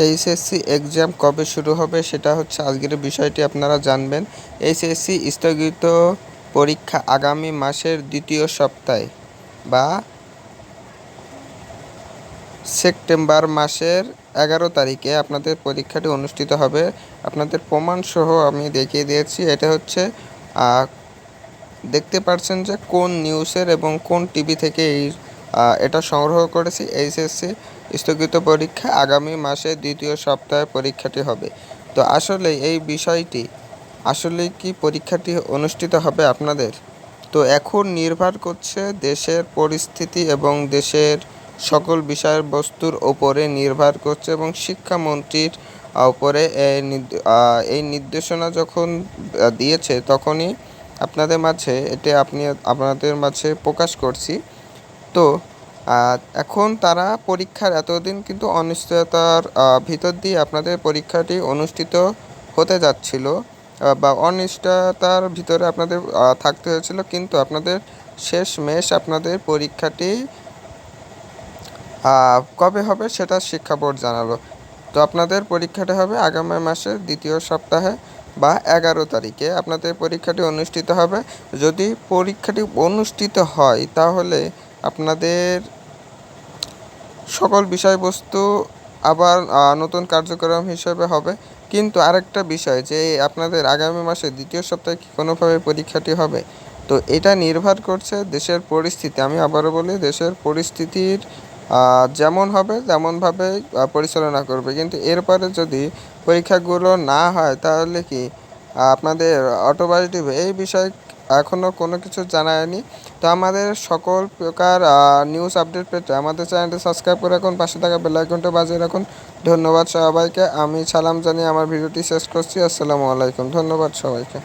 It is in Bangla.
এইচএসসি এক্সাম কবে শুরু হবে সেটা হচ্ছে আজকের বিষয়টি আপনারা জানবেন। এইচএসসি স্থগিত পরীক্ষা আগামী মাসের দ্বিতীয় সপ্তাহে বা সেপ্টেম্বর মাসের 11 তারিখে আপনাদের পরীক্ষাটি অনুষ্ঠিত হবে। আপনাদের প্রমাণসহ আমি দেখিয়ে দিয়েছি। এটা হচ্ছে দেখতে পাচ্ছেন যে কোন নিউজের এবং কোন টিভি থেকে এটা সংগ্রহ করেছি। এইচএসসি স্থগিত পরীক্ষা আগামী মাসের দ্বিতীয় সপ্তাহে পরীক্ষাটি হবে। তো আসলে এই বিষয়টি আসলে কি পরীক্ষাটি অনুষ্ঠিত হবে আপনাদের? তো এখন নির্ভর করছে দেশের পরিস্থিতি এবং দেশের সকল বিষয়বস্তুর ওপরে নির্ভর করছে এবং শিক্ষামন্ত্রীর উপরে এই নির্দেশনা যখন দিয়েছে তখনই আপনাদের মাঝে প্রকাশ করছি। তো এখন তারা পরীক্ষার এতদিন কিন্তু অনিশ্চয়তার ভিতর দিয়ে আপনাদের পরীক্ষাটি অনুষ্ঠিত হতে যাচ্ছিল বা অনিশ্চয়তার ভিতরে আপনাদের থাকতে হয়েছিল, কিন্তু আপনাদের শেষমেশ আপনাদের পরীক্ষাটি কবে হবে সেটা শিক্ষা বোর্ড জানালো। তো আপনাদের পরীক্ষাটি হবে আগামী মাসের দ্বিতীয় সপ্তাহে বা 11 তারিখে আপনাদের পরীক্ষাটি অনুষ্ঠিত হবে। যদি পরীক্ষাটি অনুষ্ঠিত হয় তাহলে আপনাদের সকল বিষয়বস্তু আবার নতুন কার্যক্রম হিসেবে হবে। কিন্তু আরেকটা বিষয় যে আপনাদের আগামী মাসের দ্বিতীয় সপ্তাহে কি কোনোভাবে পরীক্ষাটি হবে, তো এটা নির্ভর করছে দেশের পরিস্থিতি। আমি আবারও বলি, দেশের পরিস্থিতির যেমন হবে তেমনভাবে পরিচালনা করবে। কিন্তু এরপরে যদি পরীক্ষাগুলো না হয় তাহলে কি আপনাদের অটোবাস দিবে, এই বিষয়ে এখনও কোনো কিছু জানায়নি। তো আমাদের সকল প্রকার নিউজ আপডেট পেতে আমাদের চ্যানেলটি সাবস্ক্রাইব করে রাখুন, পাশে থাকা বেল আইকনটা বাজিয়ে রাখুন। ধন্যবাদ সবাইকে। আমি সালাম জানিয়ে আমার ভিডিওটি শেষ করছি। আসসালামু আলাইকুম। ধন্যবাদ সবাইকে।